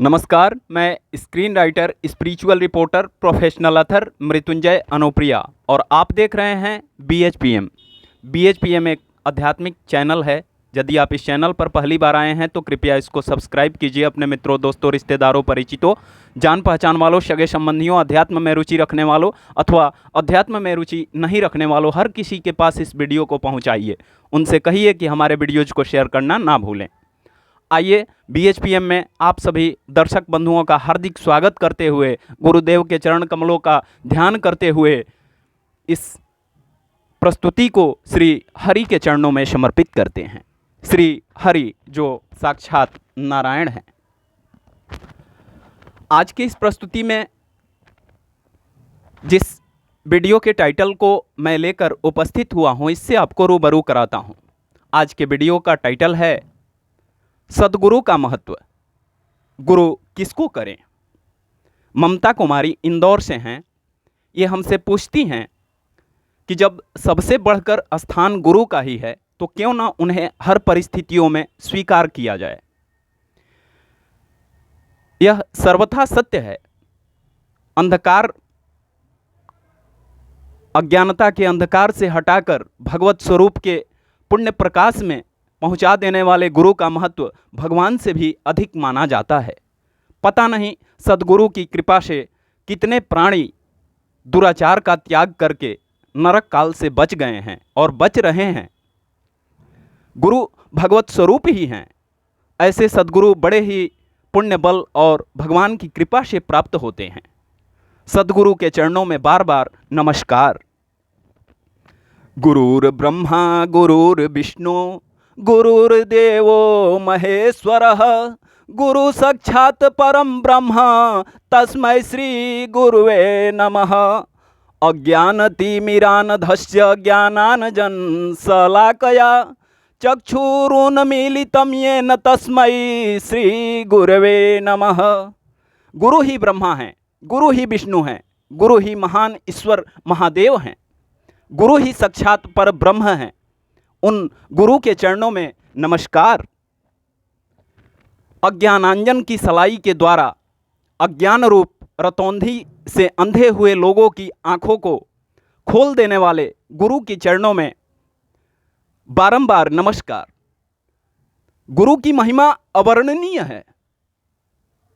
नमस्कार, मैं screen writer, spiritual reporter, professional author Mrityunjay Anupriya और आप देख रहे हैं BHPM। BHPM एक आध्यात्मिक चैनल है। यदि आप इस चैनल पर पहली बार आए हैं तो कृपया इसको सब्सक्राइब कीजिए। अपने मित्रों, दोस्तों, रिश्तेदारों, परिचितों, जान पहचान वालों, सगे संबंधियों, अध्यात्म में रुचि रखने वालों अथवा अध्यात्म में रुचि नहीं रखने वालों, हर किसी के पास इस वीडियो को पहुँचाइए। उनसे कहिए कि हमारे वीडियोज़ को शेयर करना ना भूलें। आइए BHPM में आप सभी दर्शक बंधुओं का हार्दिक स्वागत करते हुए, गुरुदेव के चरण कमलों का ध्यान करते हुए इस प्रस्तुति को श्री हरि के चरणों में समर्पित करते हैं। श्री हरि जो साक्षात नारायण हैं। आज की इस प्रस्तुति में जिस वीडियो के टाइटल को मैं लेकर उपस्थित हुआ हूँ, इससे आपको रूबरू कराता हूँ। आज के वीडियो का टाइटल है सद्गुरु का महत्व। गुरु किसको करें। ममता कुमारी इंदौर से हैं। ये हमसे पूछती हैं कि जब सबसे बढ़कर स्थान गुरु का ही है तो क्यों ना उन्हें हर परिस्थितियों में स्वीकार किया जाए। यह सर्वथा सत्य है। अंधकार, अज्ञानता के अंधकार से हटाकर भगवत स्वरूप के पुण्य प्रकाश में पहुंचा देने वाले गुरु का महत्व भगवान से भी अधिक माना जाता है। पता नहीं सद्गुरु की कृपा से कितने प्राणी दुराचार का त्याग करके नरक काल से बच गए हैं और बच रहे हैं। गुरु भगवत स्वरूप ही हैं। ऐसे सद्गुरु बड़े ही पुण्य बल और भगवान की कृपा से प्राप्त होते हैं। सद्गुरु के चरणों में बार बार नमस्कार। गुरुर् ब्रह्मा गुरुर्विष्णु गुरुर्देवो महेश्वरः गुरु साक्षात् परम ब्रह्म तस्मै श्री गुरुवे नमः। अज्ञानतिमिरान्धस्य ज्ञानाञ्जनशलाकया चक्षुरुन्मीलितं येन तस्मै श्री गुरुवे नमः। गुरु ही ब्रह्मा हैं, गुरु ही विष्णु हैं, गुरु ही महान ईश्वर महादेव हैं, गुरु ही साक्षात पर ब्रह्म हैं। उन गुरु के चरणों में नमस्कार। अज्ञानांजन की सलाई के द्वारा अज्ञान रूप रतौंधी से अंधे हुए लोगों की आंखों को खोल देने वाले गुरु के चरणों में बारंबार नमस्कार। गुरु की महिमा अवर्णनीय है।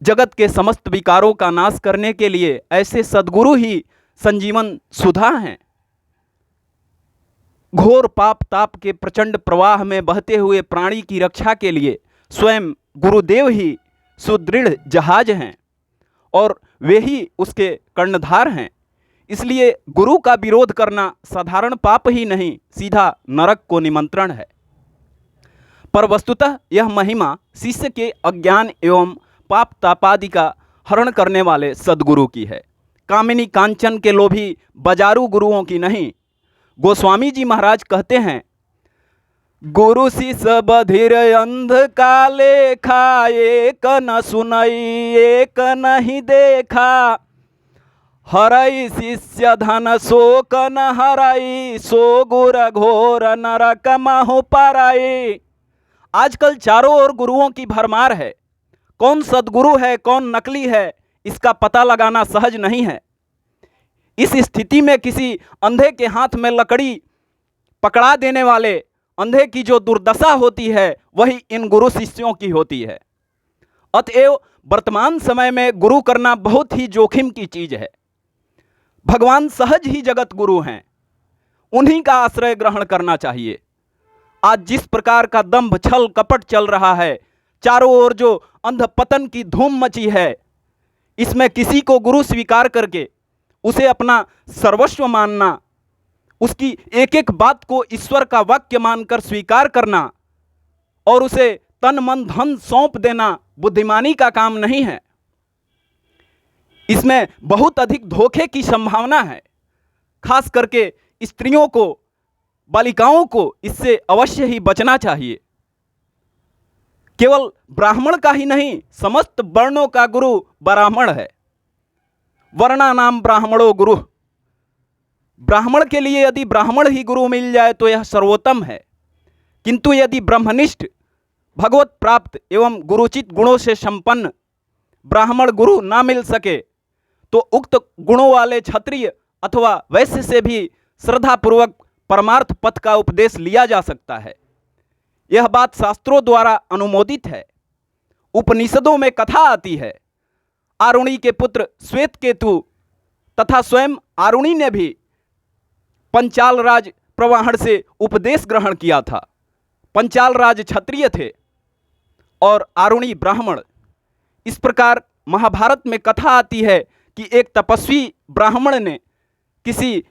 जगत के समस्त विकारों का नाश करने के लिए ऐसे सद्गुरु ही संजीवन सुधा हैं। घोर पाप ताप के प्रचंड प्रवाह में बहते हुए प्राणी की रक्षा के लिए स्वयं गुरुदेव ही सुदृढ़ जहाज हैं और वे ही उसके कर्णधार हैं। इसलिए गुरु का विरोध करना साधारण पाप ही नहीं, सीधा नरक को निमंत्रण है। पर वस्तुतः यह महिमा शिष्य के अज्ञान एवं पाप तापादि का हरण करने वाले सद्गुरु की है। कामिनी कांचन के लोभी बाजारू गुरुओं की नहीं। गोस्वामी जी महाराज कहते हैं, गुरु शिष बधिर अंध का लेखा, एक न सुनई एक नहीं देखा, हरई शिष्य धन शोक न हरई, सो गुर घोर नरक महु परई। आजकल चारों ओर गुरुओं की भरमार है। कौन सद्गुरु है कौन नकली है, इसका पता लगाना सहज नहीं है। इस स्थिति में किसी अंधे के हाथ में लकड़ी पकड़ा देने वाले अंधे की जो दुर्दशा होती है वही इन गुरु शिष्यों की होती है। अतएव वर्तमान समय में गुरु करना बहुत ही जोखिम की चीज है। भगवान सहज ही जगत गुरु हैं, उन्हीं का आश्रय ग्रहण करना चाहिए। आज जिस प्रकार का दंभ छल कपट चल रहा है, चारों ओर जो अंधपतन की धूम मची है, इसमें किसी को गुरु स्वीकार करके उसे अपना सर्वस्व मानना, उसकी एक एक बात को ईश्वर का वाक्य मानकर स्वीकार करना और उसे तन मन धन सौंप देना बुद्धिमानी का काम नहीं है। इसमें बहुत अधिक धोखे की संभावना है। खास करके स्त्रियों को, बालिकाओं को इससे अवश्य ही बचना चाहिए। केवल ब्राह्मण का ही नहीं, समस्त वर्णों का गुरु ब्राह्मण है। वर्णा नाम ब्राह्मणो गुरु। ब्राह्मण के लिए यदि ब्राह्मण ही गुरु मिल जाए तो यह सर्वोत्तम है। किंतु यदि ब्रह्मनिष्ठ, भगवत प्राप्त एवं गुरुचित गुणों से संपन्न ब्राह्मण गुरु ना मिल सके तो उक्त गुणों वाले क्षत्रिय अथवा वैश्य से भी श्रद्धापूर्वक परमार्थ पथ का उपदेश लिया जा सकता है। यह बात शास्त्रों द्वारा अनुमोदित है। उपनिषदों में कथा आती है, आरुणि के पुत्र श्वेतकेतु तथा स्वयं आरुणि ने भी पंचाल राज प्रवाहण से उपदेश ग्रहण किया था। पंचाल राज क्षत्रिय थे और आरुणि ब्राह्मण। इस प्रकार महाभारत में कथा आती है कि एक तपस्वी ब्राह्मण ने किसी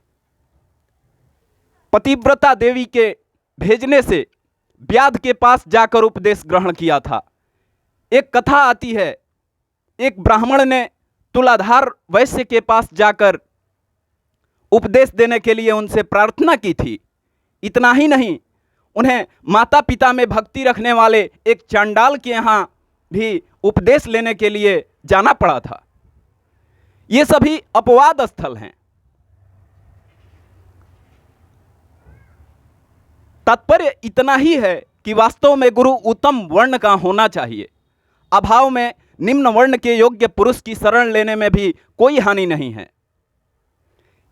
पतिव्रता देवी के भेजने से व्याध के पास जाकर उपदेश ग्रहण किया था। एक कथा आती है, एक ब्राह्मण ने तुलाधार वैश्य के पास जाकर उपदेश देने के लिए उनसे प्रार्थना की थी। इतना ही नहीं, उन्हें माता पिता में भक्ति रखने वाले एक चांडाल के यहाँ भी उपदेश लेने के लिए जाना पड़ा था। ये सभी अपवाद स्थल हैं। तात्पर्य इतना ही है कि वास्तव में गुरु उत्तम वर्ण का होना चाहिए। अभाव में निम्न वर्ण के योग्य पुरुष की शरण लेने में भी कोई हानि नहीं है।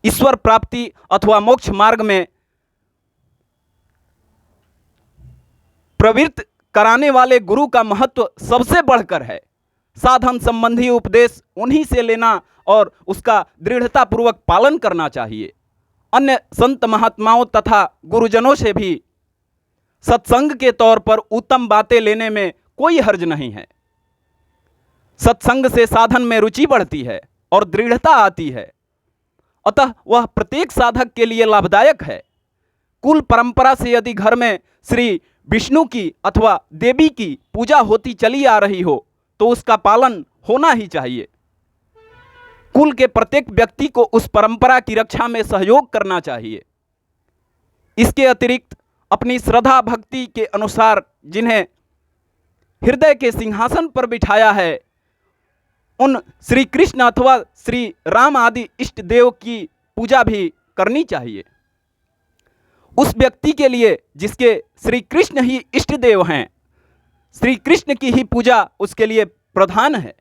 ईश्वर प्राप्ति अथवा मोक्ष मार्ग में प्रवृत्त कराने वाले गुरु का महत्व सबसे बढ़कर है। साधन संबंधी उपदेश उन्हीं से लेना और उसका दृढ़तापूर्वक पालन करना चाहिए। अन्य संत महात्माओं तथा गुरुजनों से भी सत्संग के तौर पर उत्तम बातें लेने में कोई हर्ज नहीं है। सत्संग से साधन में रुचि बढ़ती है और दृढ़ता आती है, अतः वह प्रत्येक साधक के लिए लाभदायक है। कुल परंपरा से यदि घर में श्री विष्णु की अथवा देवी की पूजा होती चली आ रही हो तो उसका पालन होना ही चाहिए। कुल के प्रत्येक व्यक्ति को उस परंपरा की रक्षा में सहयोग करना चाहिए। इसके अतिरिक्त अपनी श्रद्धा भक्ति के अनुसार जिन्हें हृदय के सिंहासन पर बिठाया है, उन श्री कृष्ण अथवा श्री राम आदि इष्ट देव की पूजा भी करनी चाहिए। उस व्यक्ति के लिए जिसके श्री कृष्ण ही इष्ट देव हैं, श्री कृष्ण की ही पूजा उसके लिए प्रधान है।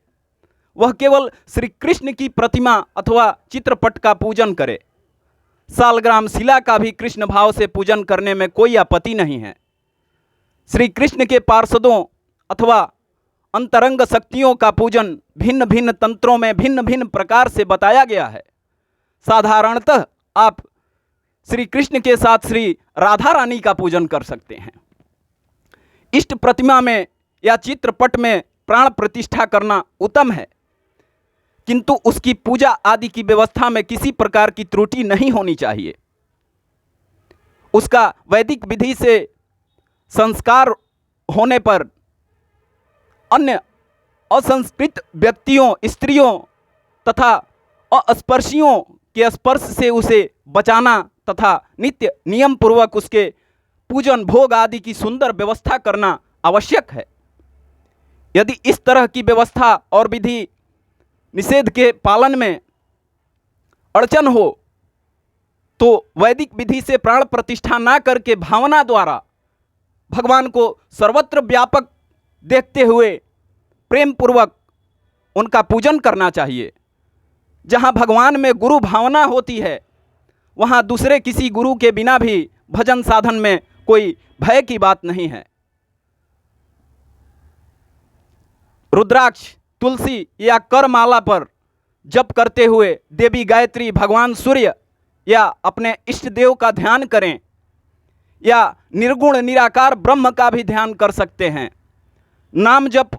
वह केवल श्री कृष्ण की प्रतिमा अथवा चित्रपट का पूजन करे। सालग्राम शिला का भी कृष्ण भाव से पूजन करने में कोई आपत्ति नहीं है। श्री कृष्ण के पार्षदों अथवा अंतरंग शक्तियों का पूजन भिन्न भिन्न तंत्रों में भिन्न भिन्न प्रकार से बताया गया है। साधारणतः आप श्री कृष्ण के साथ श्री राधा रानी का पूजन कर सकते हैं। इष्ट प्रतिमा में या चित्रपट में प्राण प्रतिष्ठा करना उत्तम है, किंतु उसकी पूजा आदि की व्यवस्था में किसी प्रकार की त्रुटि नहीं होनी चाहिए। उसका वैदिक विधि से संस्कार होने पर अन्य असंस्कृत व्यक्तियों, स्त्रियों तथा अस्पर्शियों के स्पर्श से उसे बचाना तथा नित्य नियम पूर्वक उसके पूजन भोग आदि की सुंदर व्यवस्था करना आवश्यक है। यदि इस तरह की व्यवस्था और विधि निषेध के पालन में अड़चन हो तो वैदिक विधि से प्राण प्रतिष्ठा ना करके भावना द्वारा भगवान को सर्वत्र व्यापक देखते हुए प्रेम पूर्वक उनका पूजन करना चाहिए। जहाँ भगवान में गुरु भावना होती है, वहाँ दूसरे किसी गुरु के बिना भी भजन साधन में कोई भय की बात नहीं है। रुद्राक्ष, तुलसी या करमाला पर जप करते हुए देवी गायत्री, भगवान सूर्य या अपने इष्ट देव का ध्यान करें, या निर्गुण निराकार ब्रह्म का भी ध्यान कर सकते हैं। नाम जप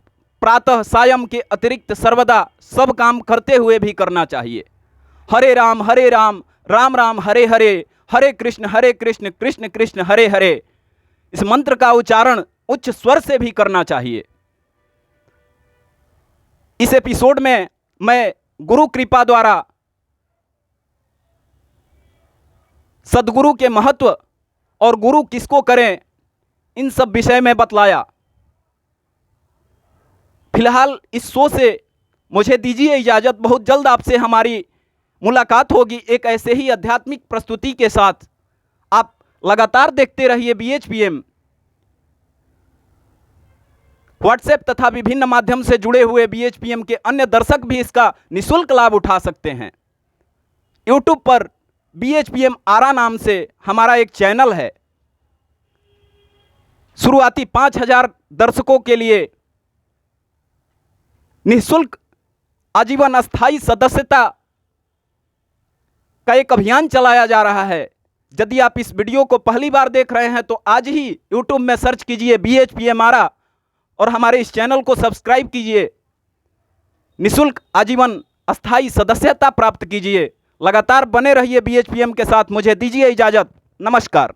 प्रातः सायं के अतिरिक्त सर्वदा सब काम करते हुए भी करना चाहिए। हरे राम राम राम हरे हरे, हरे कृष्ण कृष्ण कृष्ण हरे हरे, इस मंत्र का उच्चारण उच्च स्वर से भी करना चाहिए। इस एपिसोड में मैं गुरु कृपा द्वारा सद्गुरु के महत्व और गुरु किसको करें, इन सब विषय में बतलाया। फिलहाल इस शो से मुझे दीजिए इजाज़त। बहुत जल्द आपसे हमारी मुलाकात होगी एक ऐसे ही आध्यात्मिक प्रस्तुति के साथ। आप लगातार देखते रहिए BHPM। व्हाट्सएप तथा विभिन्न माध्यम से जुड़े हुए BHPM के अन्य दर्शक भी इसका निःशुल्क लाभ उठा सकते हैं। यूट्यूब पर BHPM आरा नाम से हमारा एक चैनल है। शुरुआती 5000 दर्शकों के लिए निःशुल्क आजीवन अस्थायी सदस्यता का एक अभियान चलाया जा रहा है। यदि आप इस वीडियो को पहली बार देख रहे हैं तो आज ही यूट्यूब में सर्च कीजिए BHPM आरा और हमारे इस चैनल को सब्सक्राइब कीजिए। निःशुल्क आजीवन अस्थायी सदस्यता प्राप्त कीजिए। लगातार बने रहिए BHPM के साथ। मुझे दीजिए इजाज़त। नमस्कार।